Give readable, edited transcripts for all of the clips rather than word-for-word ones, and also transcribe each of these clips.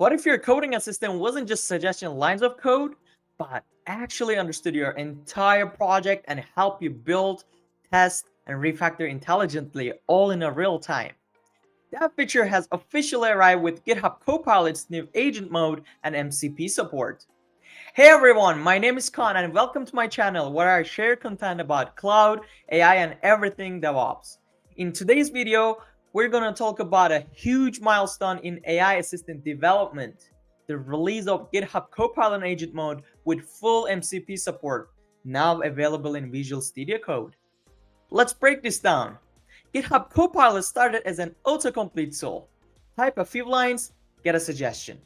What if your coding assistant wasn't just suggesting lines of code, but actually understood your entire project and helped you build, test, and refactor intelligently all in a real time? That feature has officially arrived with GitHub Copilot's new agent mode and MCP support. Hey everyone, my name is Khan and welcome to my channel where I share content about cloud, AI, and everything DevOps. In today's video, we're going to talk about a huge milestone in AI assistant development, the release of GitHub Copilot Agent Mode with full MCP support, now available in Visual Studio Code. Let's break this down. GitHub Copilot started as an autocomplete tool. Type a few lines, get a suggestion.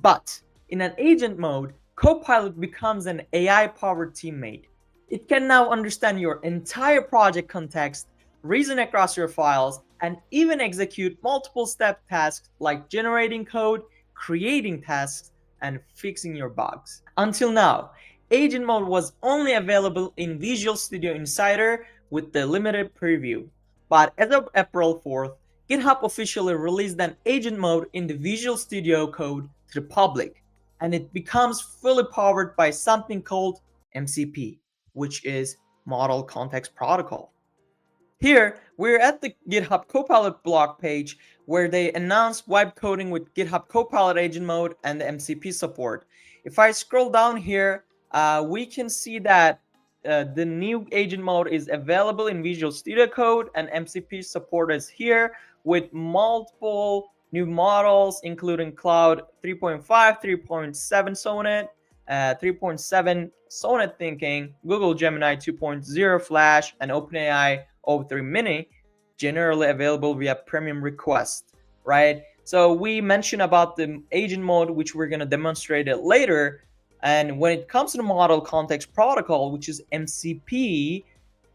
But in an agent mode, Copilot becomes an AI-powered teammate. It can now understand your entire project context, reason across your files, and even execute multiple step tasks like generating code, creating tasks, and fixing your bugs. Until now, agent mode was only available in Visual Studio Insider with the limited preview. But as of April 4th, GitHub officially released an agent mode in the Visual Studio Code to the public, and it becomes fully powered by something called MCP, which is Model Context Protocol. Here, we're at the GitHub Copilot blog page where they announced vibe coding with GitHub Copilot Agent Mode and the MCP support. If I scroll down here, we can see that the new agent mode is available in Visual Studio Code and MCP support is here with multiple new models including Cloud 3.5, 3.7 Sonnet, 3.7 Sonnet Thinking, Google Gemini 2.0 Flash, and OpenAI O3 Mini, generally available via premium request, right? So we mentioned about the agent mode, which we're going to demonstrate it later. And when it comes to the Model Context Protocol, which is MCP,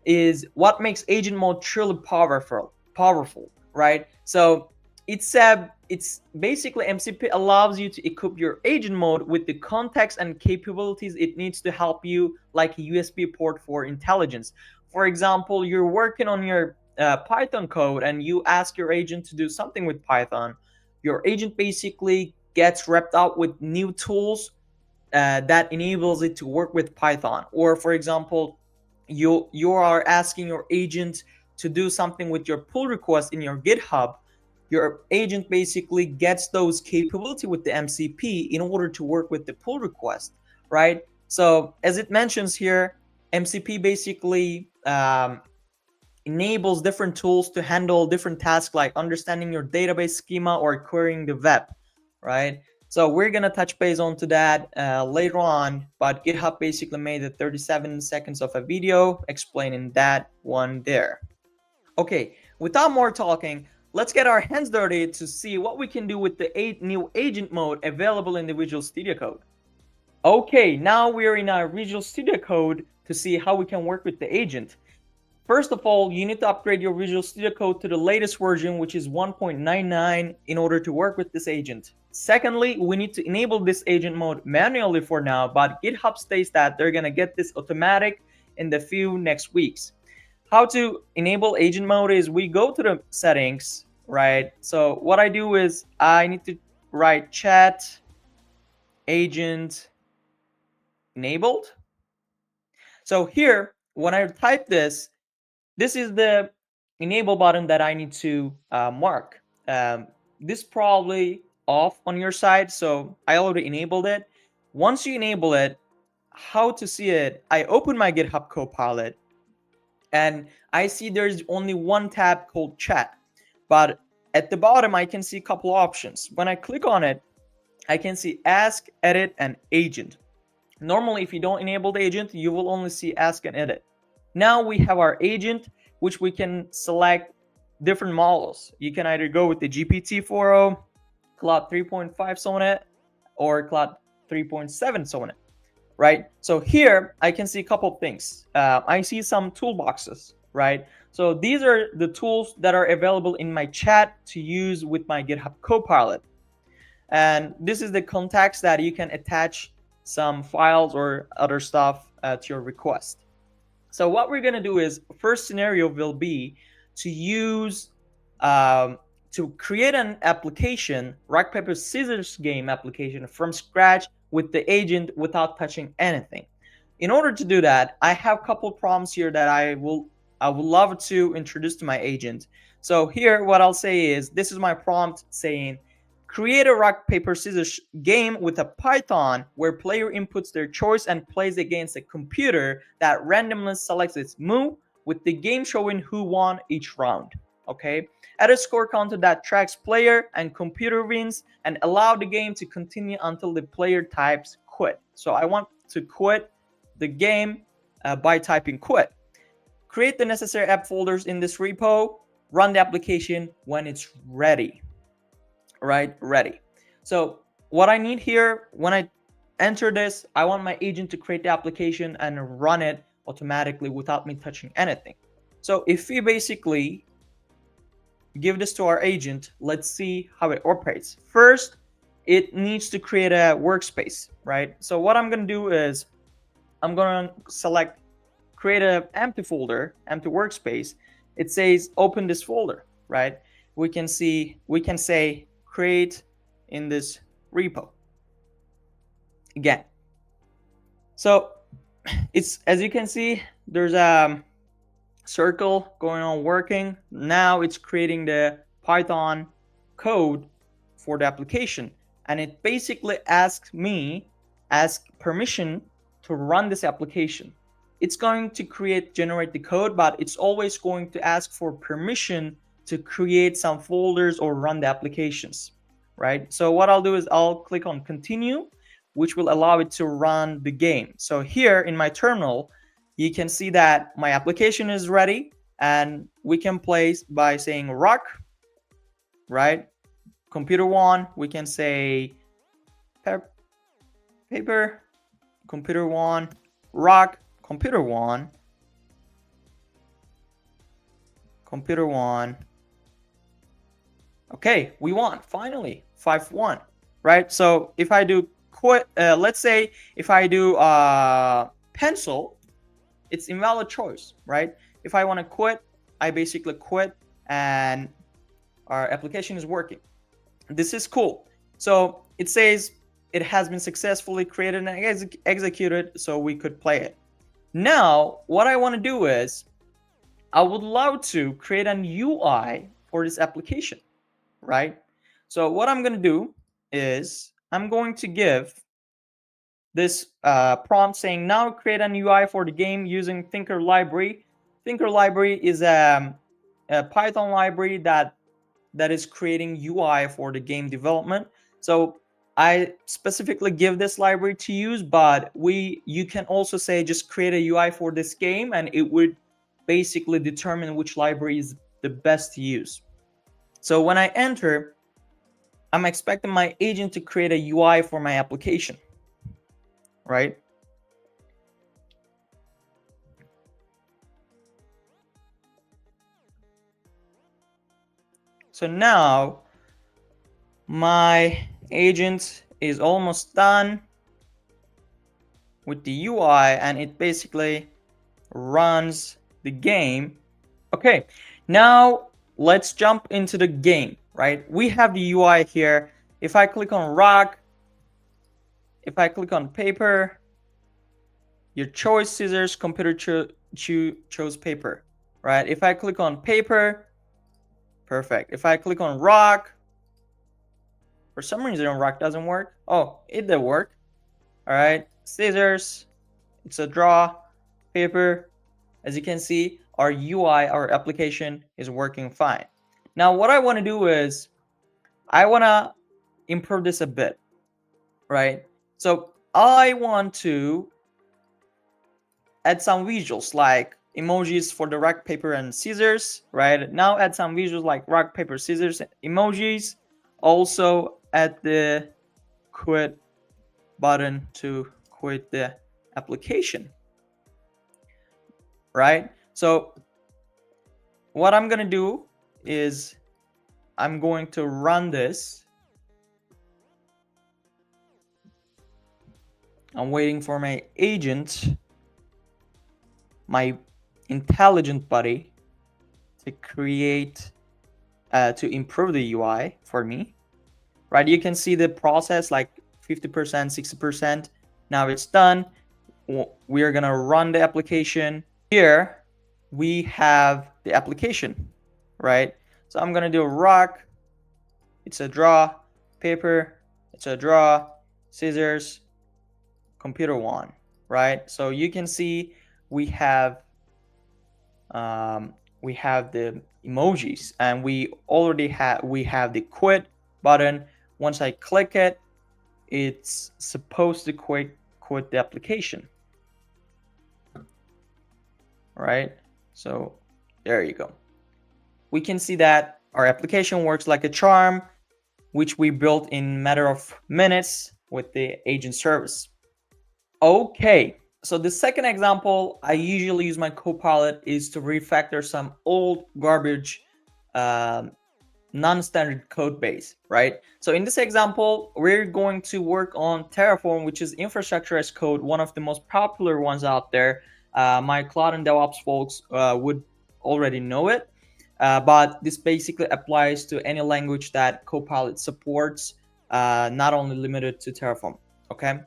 is what makes agent mode truly powerful, right? So it's basically MCP allows you to equip your agent mode with the context and capabilities it needs to help you, like a USB port for intelligence. For example, you're working on your Python code and you ask your agent to do something with Python. Your agent basically gets wrapped up with new tools that enables it to work with Python. Or for example, you are asking your agent to do something with your pull request in your GitHub. Your agent basically gets those capability with the MCP in order to work with the pull request, right? So as it mentions here, MCP basically enables different tools to handle different tasks like understanding your database schema or querying the web, right? So we're gonna touch base onto that later on, but GitHub basically made a 37 seconds of a video explaining that one there. Okay, without more talking, let's get our hands dirty to see what we can do with the new agent mode available in the Visual Studio Code. Okay, now we're in our Visual Studio Code to see how we can work with the agent. First of all, you need to upgrade your Visual Studio Code to the latest version, which is 1.99, in order to work with this agent. Secondly, we need to enable this agent mode manually for now, but GitHub states that they're gonna get this automatic in the few next weeks. How to enable agent mode is we go to the settings, right? So what I do is I need to write chat agent enabled. So here, when I type this is the enable button that I need to mark. This probably off on your side, so I already enabled it. Once you enable it, how to see it, I open my GitHub Copilot and I see there's only one tab called chat, but at the bottom I can see a couple options. When I click on it, I can see ask, edit, and agent. Normally, if you don't enable the agent, you will only see ask and edit. Now we have our agent, which we can select different models. You can either go with the GPT-4o, Cloud 3.5 Sonnet, or Cloud 3.7 Sonnet, right? So here I can see a couple of things. I see some toolboxes, right? So these are the tools that are available in my chat to use with my GitHub Copilot. And this is the contacts that you can attach some files or other stuff to your request. So what we're going to do is, first scenario will be to use to to create an application, rock, paper, scissors game application from scratch with the agent without touching anything. In order to do that, I have a couple prompts here that I would love to introduce to my agent. So here, what I'll say is, this is my prompt saying, create a rock, paper, scissors game with a Python where player inputs their choice and plays against a computer that randomly selects its move, with the game showing who won each round. Okay, add a score counter that tracks player and computer wins, and allow the game to continue until the player types quit. So I want to quit the game by typing quit. Create the necessary app folders in this repo, run the application when it's ready. Right, ready. So what I need here, when I enter this, I want my agent to create the application and run it automatically without me touching anything. So if we basically give this to our agent, let's see how it operates. First, it needs to create a workspace, right? So what I'm going to do is I'm going to select create an empty folder, empty workspace. It says open this folder, right? We can say create in this repo again. So it's, as you can see, there's a circle going on working. Now it's creating the Python code for the application, and it basically asks permission to run this application. It's going to generate the code, but it's always going to ask for permission to create some folders or run the applications, right? So what I'll do is I'll click on continue, which will allow it to run the game. So here in my terminal, you can see that my application is ready, and we can play by saying rock, right? Computer one, we can say paper, computer one, rock, computer one, computer one. Okay, we won finally, 5-1, right? So if I do quit, let's say if I do pencil, it's invalid choice, right? If I want to quit, I basically quit, and our application is working. This is cool. So it says it has been successfully created and executed, so we could play it. Now, what I want to do is I would love to create an UI for this application, right? So what I'm going to do is I'm going to give this prompt saying now create an UI for the game using Thinker library. Thinker library is a Python library that is creating UI for the game development. So I specifically give this library to use, but you can also say just create a UI for this game, and it would basically determine which library is the best to use. So when I enter, I'm expecting my agent to create a UI for my application, right? So now my agent is almost done with the UI, and it basically runs the game. Okay, now let's jump into the game, right? We have the UI here. If I click on rock, if I click on paper, your choice scissors, computer chose paper, right? If I click on paper, perfect. If I click on rock, for some reason rock doesn't work. Oh, it did work. All right, scissors, it's a draw, paper. As you can see, our UI, our application is working fine. Now what I want to do is I want to improve this a bit, right? So I want to add some visuals like emojis for the rock, paper, and scissors, right? Now add some visuals like rock, paper, scissors, emojis. Also add the quit button to quit the application, right? So what I'm going to do is I'm going to run this. I'm waiting for my agent, my intelligent buddy, to create to improve the UI for me, right? You can see the process like 50%, 60%. Now it's done. We're gonna run the application. Here we have the application, right? So I'm gonna do a rock, it's a draw, paper, it's a draw, scissors, computer one, right? So you can see we have the emojis, and we have the quit button. Once I click it, it's supposed to quit the application, right? So there you go. We can see that our application works like a charm, which we built in matter of minutes with the agent service. Okay, so the second example I usually use my Copilot is to refactor some old garbage non-standard code base, right? So in this example, we're going to work on Terraform, which is infrastructure as code, one of the most popular ones out there. My cloud and DevOps folks would already know it, but this basically applies to any language that Copilot supports, not only limited to Terraform, okay?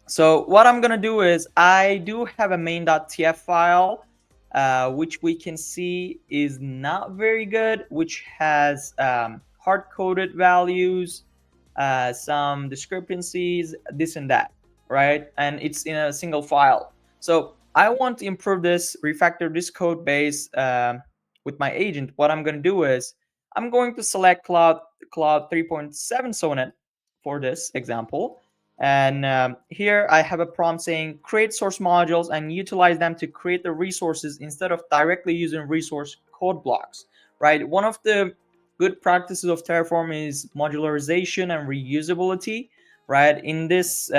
So what I'm gonna do is I do have a main.tf file, which we can see is not very good, which has hard-coded values, some discrepancies, this and that, right? And it's in a single file. So I want to improve this, refactor this code base with my agent. What I'm gonna do is I'm going to select Cloud 3.7 Sonnet for this example. And here I have a prompt saying create source modules and utilize them to create the resources instead of directly using resource code blocks, right? One of the good practices of Terraform is modularization and reusability, right? In this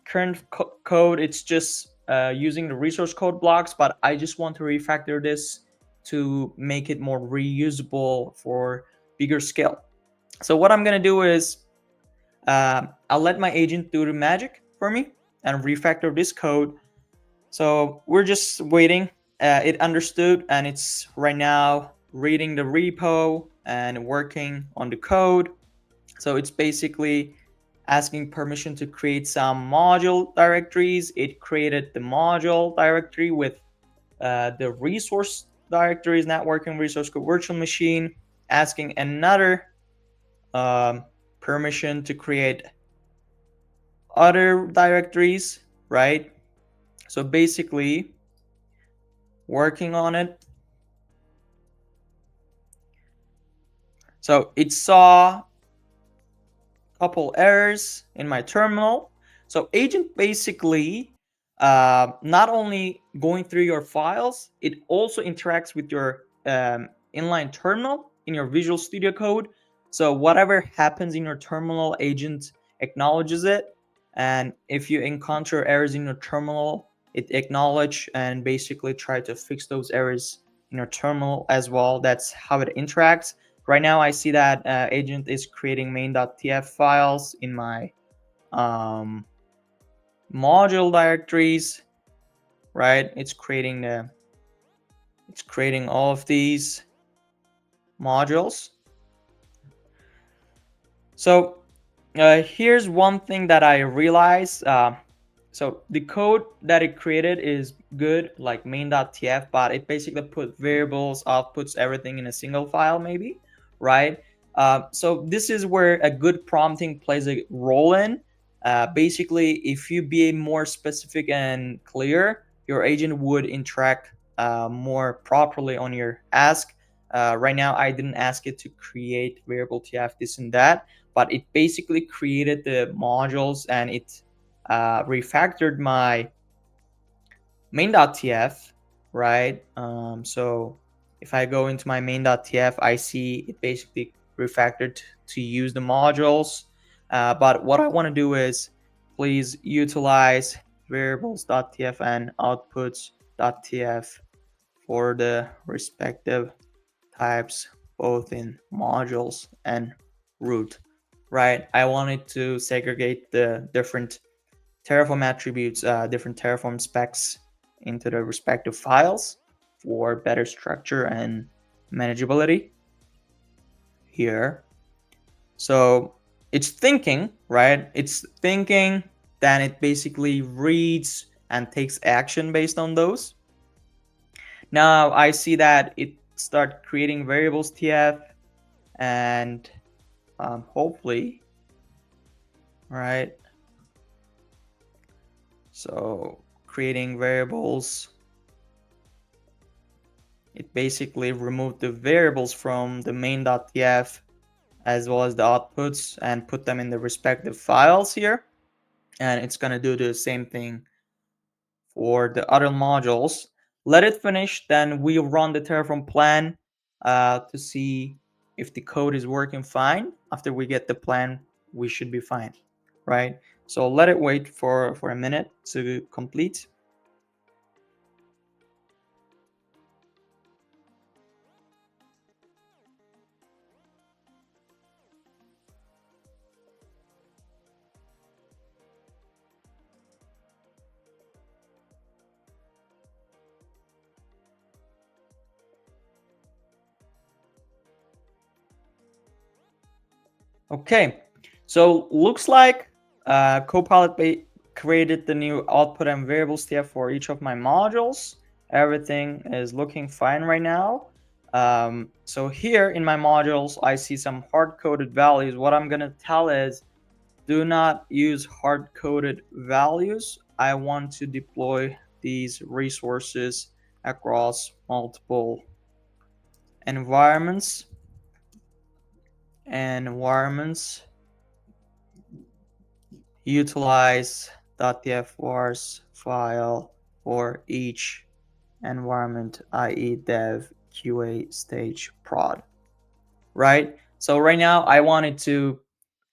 current code, it's just using the resource code blocks, but I just want to refactor this to make it more reusable for bigger scale. So what I'm going to do is I'll let my agent do the magic for me and refactor this code. So we're just waiting. It understood, and it's right now reading the repo and working on the code. So it's basically asking permission to create some module directories. It created the module directory with the resource directories, networking resource code virtual machine, asking another permission to create other directories, right? So basically working on it. So it saw a couple errors in my terminal. So agent basically not only going through your files, it also interacts with your inline terminal in your Visual Studio Code. So whatever happens in your terminal, agent acknowledges it. And if you encounter errors in your terminal, it acknowledge and basically try to fix those errors in your terminal as well. That's how it interacts. Right now, I see that agent is creating main.tf files in my module directories, right? It's creating all of these modules. So here's one thing that I realized. So the code that it created is good, like main.tf, but it basically put variables, outputs, everything in a single file, maybe, right? So this is where a good prompting plays a role in. Basically, if you be more specific and clear, your agent would interact more properly on your ask. Right now, I didn't ask it to create variable tf, this and that, but it basically created the modules and it refactored my main.tf, right? So if I go into my main.tf, I see it basically refactored to use the modules. But what I want to do is please utilize variables.tf and outputs.tf for the respective types, both in modules and root, right? I wanted to segregate the different Terraform attributes, different Terraform specs into the respective files for better structure and manageability. here. So it's thinking, right? It's thinking, then it basically reads and takes action based on those. Now I see that it start creating variables TF, and hopefully, right? So creating variables, it basically removed the variables from the main.tf as well as the outputs and put them in the respective files here. And it's going to do the same thing for the other modules. Let it finish, then we run the Terraform plan to see if the code is working fine. After we get the plan, we should be fine, right? So let it wait for a minute to complete. Okay, so looks like Copilot created the new output and variables TF for each of my modules. Everything is looking fine right now. So here in my modules, I see some hard-coded values. What I'm gonna tell is, do not use hard-coded values. I want to deploy these resources across multiple environments. Utilize .tf-vars file for each environment, i.e. dev, QA, stage, prod, right? So right now I wanted to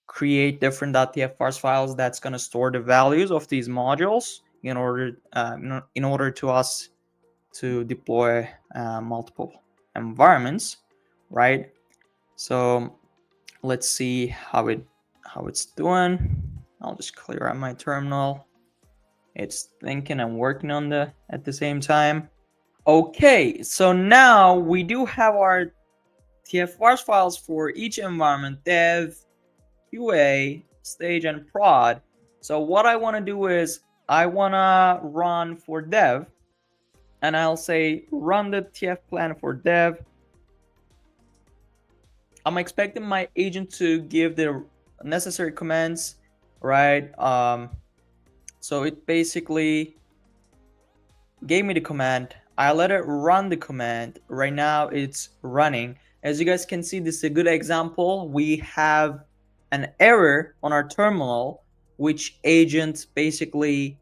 create different .tf-vars files that's going to store the values of these modules in order to us to deploy multiple environments, right? So let's see how it's doing. I'll just clear out my terminal. It's thinking and working on at the same time. Okay, so now we do have our TF-vars files for each environment, dev, QA, stage, and prod. So what I want to do is I want to run for dev, and I'll say run the TF plan for dev. I'm expecting my agent to give the necessary commands, right? So it basically gave me the command. I let it run the command. Right now it's running. As you guys can see, this is a good example. We have an error on our terminal, which agent basically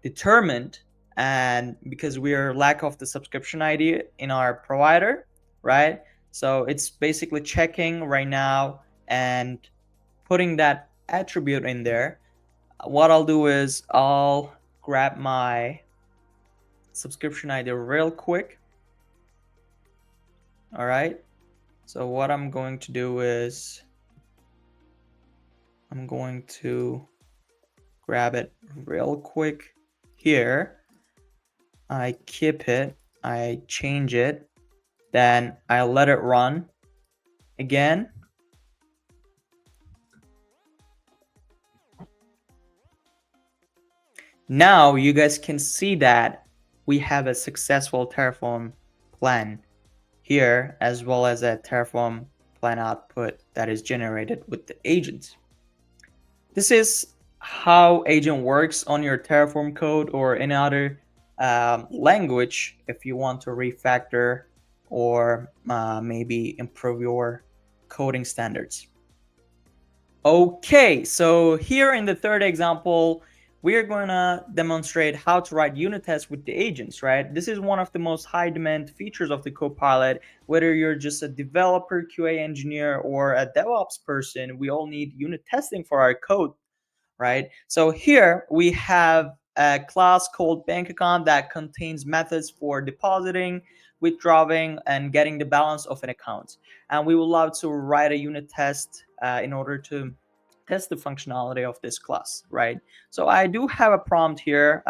determined, and because we are lack of the subscription ID in our provider, right? So it's basically checking right now and putting that attribute in there. What I'll do is I'll grab my subscription ID real quick. All right. So what I'm going to do is I'm going to grab it real quick here. I keep it, I change it, then I let it run again. Now you guys can see that we have a successful Terraform plan here, as well as a Terraform plan output that is generated with the agent. This is how agent works on your Terraform code or any other language if you want to refactor or maybe improve your coding standards. Okay, so here in the third example, we are going to demonstrate how to write unit tests with the agents, right? This is one of the most high demand features of the Copilot. Whether you're just a developer, QA engineer, or a DevOps person, we all need unit testing for our code, right? So here we have a class called BankAccount that contains methods for depositing, withdrawing, and getting the balance of an account. And we would love to write a unit test in order to test the functionality of this class, right? So I do have a prompt here,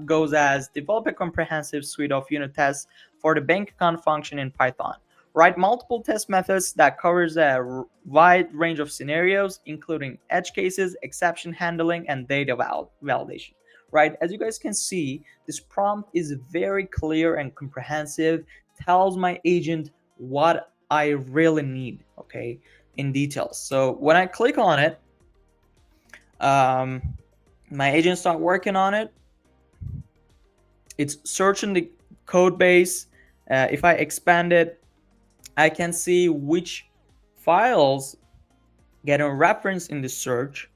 goes as develop a comprehensive suite of unit tests for the bank account function in Python. Write multiple test methods that covers a wide range of scenarios, including edge cases, exception handling, and data validation. Right? As you guys can see, this prompt is very clear and comprehensive, tells my agent what I really need, okay, in details. So when I click on it, my agent start working on it. It's searching the code base. If I expand it, I can see which files get a reference in the search.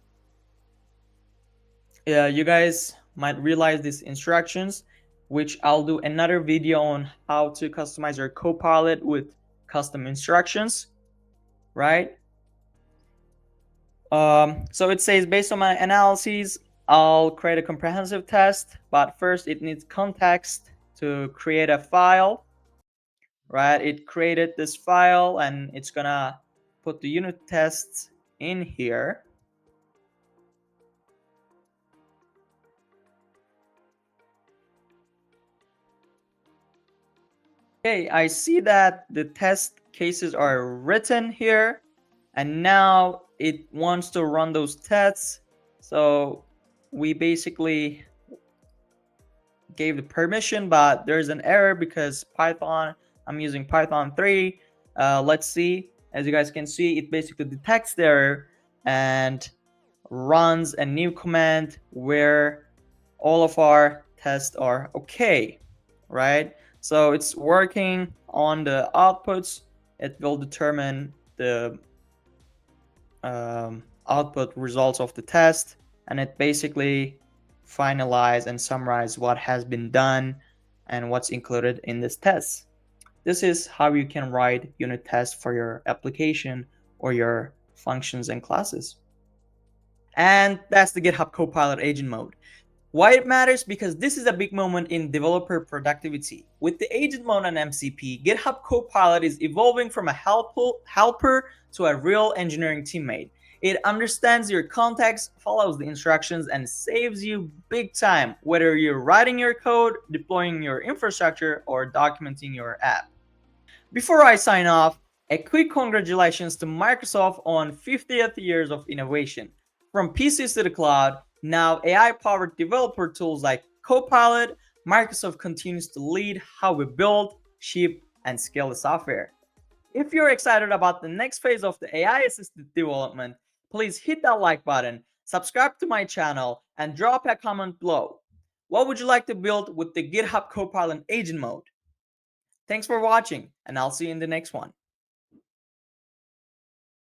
You guys might realize these instructions, which I'll do another video on how to customize your Copilot with custom instructions, right? So it says, based on my analyses, I'll create a comprehensive test, but first it needs context to create a file, right? It created this file and it's gonna put the unit tests in here. Okay, I see that the test cases are written here, and now it wants to run those tests. So we basically gave the permission, but there's an error because Python, I'm using Python 3. Let's see. As you guys can see, it basically detects the error and runs a new command where all of our tests are okay, right? So it's working on the outputs. It will determine the output results of the test, and it basically finalize and summarize what has been done and what's included in this test. This is how you can write unit tests for your application or your functions and classes. And that's the GitHub Copilot Agent Mode. Why it matters? Because this is a big moment in developer productivity. With the agent mode on MCP, GitHub Copilot is evolving from a helper to a real engineering teammate. It understands your context, follows the instructions, and saves you big time, whether you're writing your code, deploying your infrastructure, or documenting your app. Before I sign off, a quick congratulations to Microsoft on 50th years of innovation. From PCs to the cloud, now AI-powered developer tools like Copilot, Microsoft continues to lead how we build, ship, and scale the software. If you're excited about the next phase of the AI-assisted development, please hit that like button, subscribe to my channel, and drop a comment below. What would you like to build with the GitHub Copilot Agent Mode? Thanks for watching, and I'll see you in the next one.